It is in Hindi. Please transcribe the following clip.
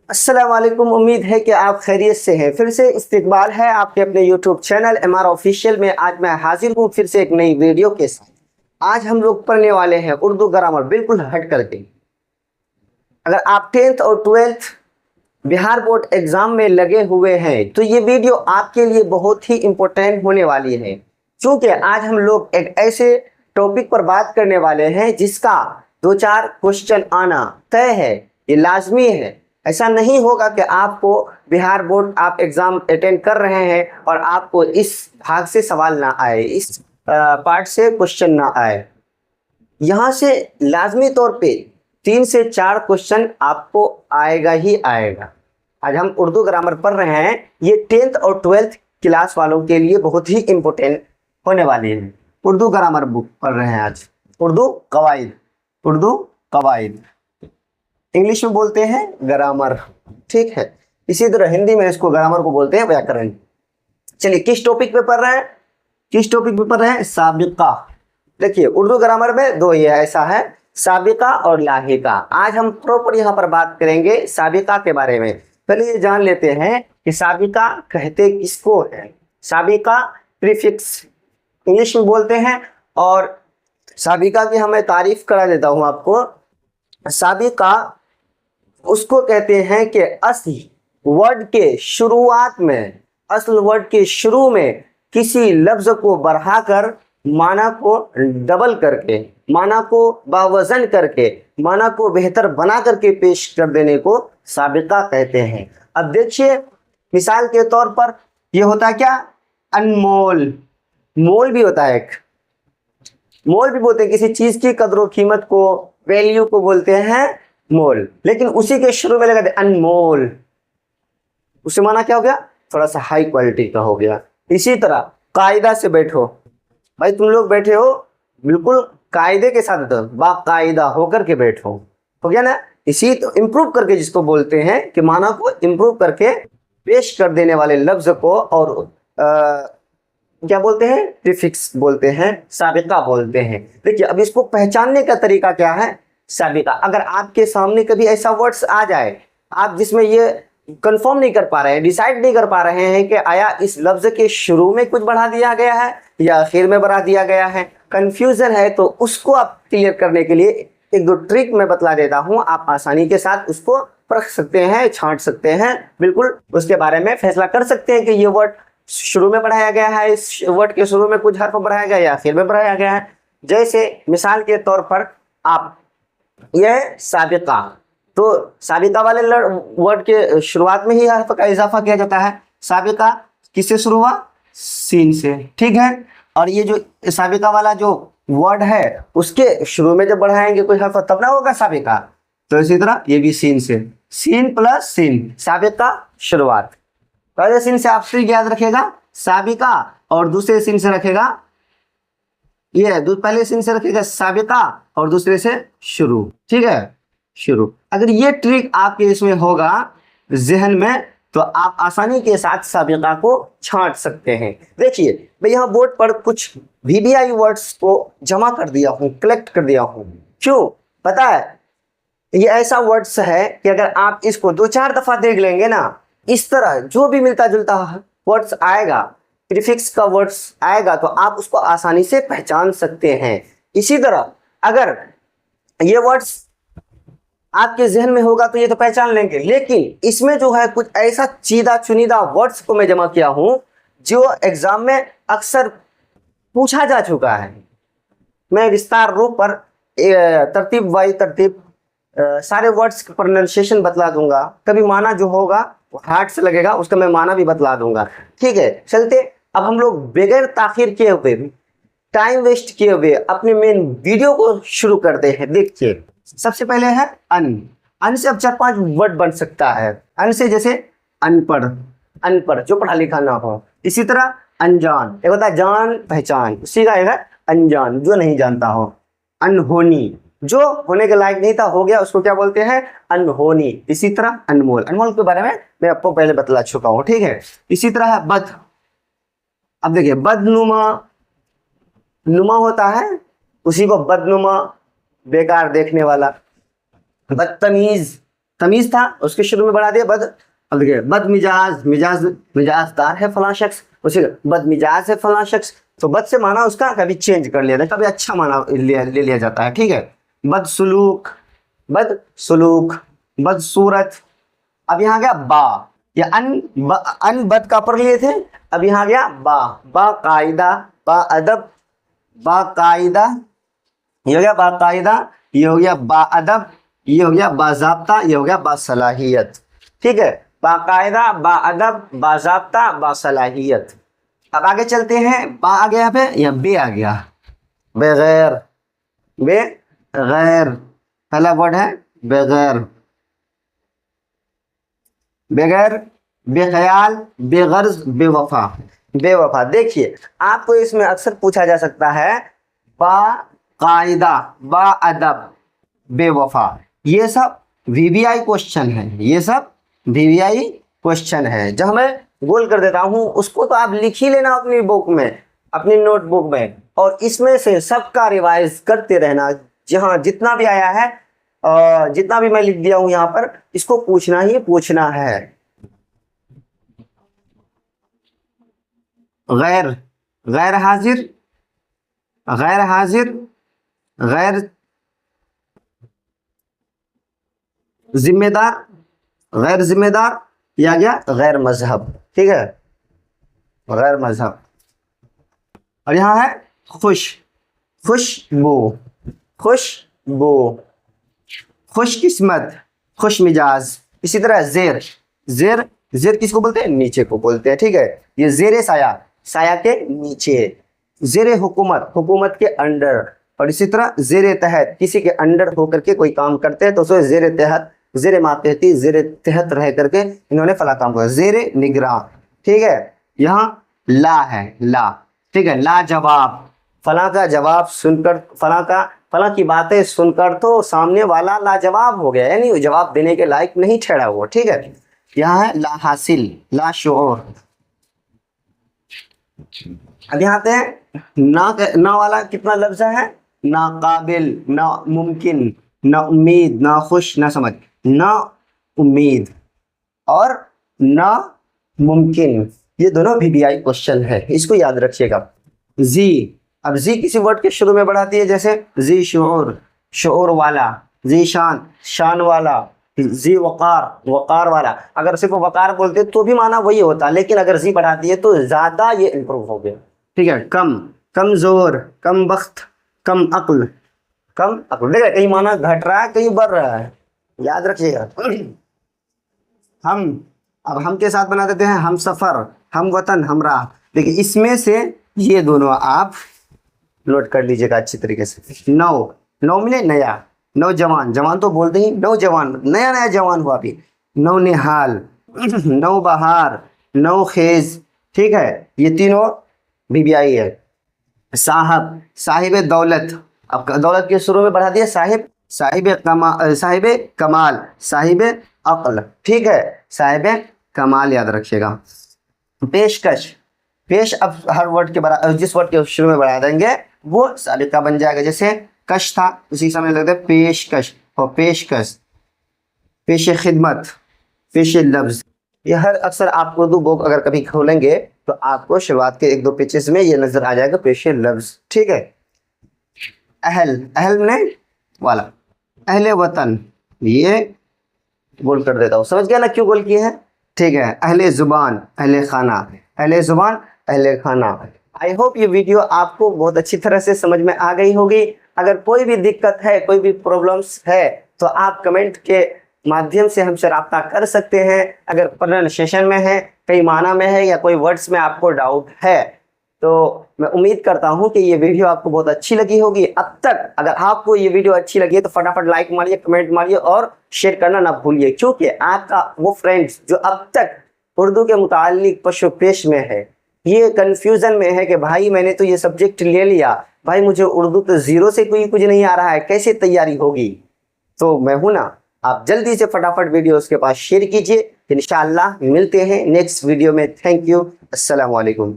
अस्सलाम वालेकुम। उम्मीद है कि आप खैरियत से हैं। फिर से इस्तकबाल है आपके अपने यूट्यूब चैनल MR ऑफिशियल में। आज मैं हाजिर हूँ फिर से एक नई वीडियो के साथ। आज हम लोग पढ़ने वाले हैं उर्दू ग्रामर बिल्कुल हट करके। अगर आप 10th और 12th बिहार बोर्ड एग्जाम में लगे हुए हैं तो ये वीडियो आपके लिए बहुत ही इम्पोर्टेंट होने वाली है, क्योंकि आज हम लोग एक ऐसे टॉपिक पर बात करने वाले हैं जिसका 2-4 क्वेश्चन आना तय है, ये लाजमी है। ऐसा नहीं होगा कि आपको बिहार बोर्ड आप एग्जाम अटेंड कर रहे हैं और आपको इस भाग से सवाल ना आए, इस पार्ट से क्वेश्चन ना आए। यहाँ से लाजमी तौर पे 3 से 4 क्वेश्चन आपको आएगा ही आएगा। आज हम उर्दू ग्रामर पढ़ रहे हैं, ये 10th और 12th क्लास वालों के लिए बहुत ही इम्पोर्टेंट होने वाली है। उर्दू ग्रामर बुक पढ़ रहे हैं आज, उर्दू कवायद इंग्लिश में बोलते हैं ग्रामर, ठीक है। इसी तरह हिंदी में इसको ग्रामर को बोलते हैं व्याकरण। चलिए किस टॉपिक पे पढ़ रहे हैं? साबिका। देखिए उर्दू ग्रामर में 2 ये ऐसा है, साबिका और लाहिका। आज हम प्रॉपर यहाँ पर बात करेंगे साबिका के बारे में। पहले ये जान लेते हैं कि साबिका कहते किसको है। साबिका प्रीफिक्स इंग्लिश में बोलते हैं, और साबिका की हमें तारीफ करा देता हूँ आपको। साबिका उसको कहते हैं कि असल वर्ड के शुरू में किसी लफ्ज को बढ़ाकर माना को डबल करके, माना को बावजन करके, माना को बेहतर बना करके पेश कर देने को साबिका कहते हैं। अब देखिए मिसाल के तौर पर ये होता है क्या? अनमोल। मोल भी होता है, एक मोल भी बोलते हैं किसी चीज की कदर कीमत को, वैल्यू को बोलते हैं मोल। लेकिन उसी के शुरू में लगा दे अनमोल, उससे माना क्या हो गया? थोड़ा सा हाई क्वालिटी का हो गया। इसी तरह कायदा से बैठो, भाई तुम लोग बैठे हो बिल्कुल कायदे के साथ, बाकायदा होकर के बैठो, हो गया ना। इसी तो इम्प्रूव करके जिसको बोलते हैं कि माना को इम्प्रूव करके पेश कर देने वाले लफ्ज को और क्या बोलते हैं? प्रीफिक्स बोलते हैं, साबिका बोलते हैं। देखिए अब इसको पहचानने का तरीका क्या है? साबिका, अगर आपके सामने कभी ऐसा वर्ड्स आ जाए आप जिसमें ये कंफर्म नहीं कर पा रहे हैं, डिसाइड नहीं कर पा रहे हैं कि आया इस लफ्ज के शुरू में कुछ बढ़ा दिया गया है या आखिर में बढ़ा दिया गया है, कंफ्यूजन है, तो उसको आप क्लियर करने के लिए 1-2 ट्रिक मैं बतला देता हूं। आप आसानी के साथ उसको परख सकते हैं, छांट सकते हैं, बिल्कुल उसके बारे में फैसला कर सकते हैं कि ये वर्ड शुरू में बढ़ाया गया है, इस वर्ड के शुरू में कुछ हर्फ बढ़ाया गया या आखिर में बढ़ाया गया है। जैसे मिसाल के तौर पर आप यह साबिका, तो साबिका वाले वर्ड के शुरुआत में ही हर्फ का इजाफा किया जाता है। साबिका किससे शुरू हुआ? सीन से, ठीक है। और ये जो साबिका वाला जो वर्ड है उसके शुरू में जब बढ़ाएंगे कोई हर्फ तब ना होगा साबिका। तो इसी तरह ये भी सीन से, सीन प्लस सीन, साबिका शुरुआत। पहले सीन से आप ट्रिक याद रखेगा साबिका, और दूसरे सीन से रखेगा ये, पहले सीन से रखेगा साबिका और दूसरे से शुरू, ठीक है, शुरू। अगर ये ट्रिक आपके इसमें होगा जहन में तो आप आसानी के साथ साबिका को छांट सकते हैं। देखिए मैं यहाँ बोर्ड पर कुछ VBI वर्ड्स को जमा कर दिया हूँ, कलेक्ट कर दिया हूँ। क्यों पता है? ये ऐसा वर्ड्स है कि अगर आप इसको 2-4 दफा देख लेंगे ना, इस तरह जो भी मिलता जुलता वर्ड्स आएगा, प्रीफिक्स का वर्ड्स आएगा, तो आप उसको आसानी से पहचान सकते हैं। इसी तरह अगर ये वर्ड्स आपके जहन में होगा तो ये तो पहचान लेंगे, लेकिन इसमें जो है कुछ ऐसा चीदा चुनिदा वर्ड्स को मैं जमा किया हूं जो एग्जाम में अक्सर पूछा जा चुका है। मैं विस्तार रूप पर तरतीब बाई तरतीब सारे वर्ड्स का प्रोनाउंसिएशन बतला दूंगा। कभी माना जो होगा वो हार्ड से लगेगा, उसका मैं माना भी बतला दूंगा, ठीक है। चलते अब हम लोग बगैर ताखिर किए हुए, टाइम वेस्ट किए हुए अपने मेन वीडियो को शुरू करते हैं। देखिए सबसे पहले है अन से अब 4-5 वर्ड बन सकता है। अन से जैसे अनपढ़ जो पढ़ा लिखा ना हो। इसी तरह अनजान, एक होता है जान पहचान, उसी का एक है अनजान जो नहीं जानता हो। अनहोनी, जो होने के लायक नहीं था हो गया, उसको क्या बोलते हैं? अनहोनी। इसी तरह अनमोल, अनमोल के बारे में मैं आपको पहले बतला चुका हूं, ठीक है। इसी तरह है बद। अब देखिए बदनुमा, नुमा होता है उसी को बदनुमा, बेकार देखने वाला। बदतमीज, तमीज था, उसके शुरू में बढ़ा दिया बद। अब देखिए बद मिजाज, मिजाजदार है फलां शख्स, उसे बद मिजाज है फलां शख्स, तो बद से माना उसका कभी चेंज कर लिया था, कभी अच्छा माना ले लिया जाता है, ठीक है। बदसलूक, बदसूरत। अब यहाँ गया बा, या अन बद का पर लिए थे, अब यहाँ गया बाकायदा, बाअदब, बाकायदा, ये हो गया बाकायदा, ये हो गया बाअदब, ये हो गया बाज़ाब्ता, ये हो गया बासलाहियत, ठीक है। बाकायदा, बाअदब, बाज़ाब्ता, बासलाहियत। अब आगे चलते हैं, बा आ गया पे या बे आ गया, बगैर, बेगैर, पहला वर्ड है बगैर, बगैर, बेख्याल, बेगर्ज, बेवफा। बेवफा, देखिए आपको इसमें अक्सर पूछा जा सकता है बाकायदा, बाअदब, बेवफा, ये सब वीवीआई क्वेश्चन है, ये सब वीवीआई क्वेश्चन है। जब मैं गोल कर देता हूं उसको तो आप लिख ही लेना अपनी बुक में, अपनी नोटबुक में, और इसमें से सबका रिवाइज करते रहना। जहां जितना भी आया है, जितना भी मैं लिख दिया हूं यहाँ पर, इसको पूछना ही पूछना है। गैर, गैर हाजिर, गैर हाजिर, गैर जिम्मेदार, गैर जिम्मेदार, या गया गैर मजहब, ठीक है, गैर मजहब। और यहाँ है खुश, खुशबू, खुशबू, खुशकिस्मत, खुश मिजाज। इसी तरह जेर, जेर, जेर किसको बोलते हैं, नीचे को बोलते हैं, ठीक है। ये जेर साया, साया के नीचे। जेर हुकूमत, हुकूमत के अंडर। और इसी तरह जेर तहत, किसी के अंडर होकर के कोई काम करते हैं तो उसे जेर तहत, जेर मातहती, जेर तहत रह करके इन्होंने फला काम किया, जेर निगरां, ठीक है। यहाँ ला है, ला, ठीक है, लाजवाब, फला का जवाब सुनकर, फला की बातें सुनकर तो सामने वाला लाजवाब हो गया, यानी जवाब देने के लायक नहीं ठहरा हुआ, ठीक है। यहाँ है ला हासिल, ला शऊर। अब यहाँ पे ना वाला कितना लफ्ज है, ना काबिल, ना मुमकिन, ना उम्मीद, ना खुश, ना समझ, ना उम्मीद और ना मुमकिन, ये दोनों वीवीआई क्वेश्चन है, इसको याद रखिएगा। जी, अब जी किसी वर्ड के शुरू में बढ़ाती है, जैसे जी शऊर, शऊर वाला, जी शान, शान वाला, जी वकार, वकार वाला। अगर सिर्फ वकार बोलते तो भी माना वही होता, लेकिन अगर जी बढ़ाती है तो ज्यादा ये इंप्रूव हो गया, ठीक है। कम, कमजोर, कम बख्त, कम अक्ल, कम अक्ल। देखिए कहीं माना घट रहा है, कहीं बढ़ रहा है, याद रखिएगा। हम, अब हम के साथ बना देते हैं हम सफर, हम वतन, हमरा। देखिए इसमें से ये दोनों आप नोट कर लीजिएगा अच्छी तरीके से। नौ, नौ मिले नया, नौजवान, जवान तो बोलते ही, नौजवान, नया नया जवान हुआ अभी। नौ निहाल, नौ बहार, नौ खेज, ठीक है, ये तीनों वीवीआई है। साहब, साहिब दौलत, अब दौलत के शुरू में बढ़ा दिया साहिब, साहिब कमाल, साहिब अक्ल, ठीक है, साहिब कमाल, याद रखिएगा। पेशकश, पेश, अब हर वर्ड के बड़ा, जिस वर्ड के शुरू में बढ़ा देंगे वो साबिका बन जाएगा। जैसे कश था, उसी समय लगता है पेशकश, और पेशकश, पेश खिदमत, पेश लफ्ज। ये हर अक्सर आप उर्दू बुक अगर कभी खोलेंगे तो आपको शुरुआत के 1-2 पेजेस में ये नजर आ जाएगा पेश लफ्ज, ठीक है। अहल, अहल ने वाला, अहले वतन, ये गोल कर देता हूँ, समझ गया ना क्यों गोल किए हैं, ठीक है। अहले जुबान, अहले खाना, अहले जुबान, अहले खाना। आई होप ये वीडियो आपको बहुत अच्छी तरह से समझ में आ गई होगी। अगर कोई भी दिक्कत है, कोई भी प्रॉब्लम्स है तो आप कमेंट के माध्यम से हमसे रब्ता कर सकते हैं। अगर प्रोनाउंसिएशन में है, कई माना में है, या कोई वर्ड्स में आपको डाउट है तो मैं उम्मीद करता हूं कि ये वीडियो आपको बहुत अच्छी लगी होगी। अब तक अगर आपको ये वीडियो अच्छी लगी है तो फटाफट लाइक मारिए, कमेंट मारिए और शेयर करना ना भूलिए, क्योंकि आपका वो फ्रेंड्स जो अब तक उर्दू के मुतालिक पशो पेश में है, ये कंफ्यूजन में है कि भाई मैंने तो ये सब्जेक्ट ले लिया, भाई मुझे उर्दू तो जीरो से कोई कुछ नहीं आ रहा है, कैसे तैयारी होगी, तो मैं हूं ना। आप जल्दी से फटाफट वीडियो उसके पास शेयर कीजिए। इंशाअल्लाह मिलते हैं नेक्स्ट वीडियो में। थैंक यू, अस्सलाम वालेकुम।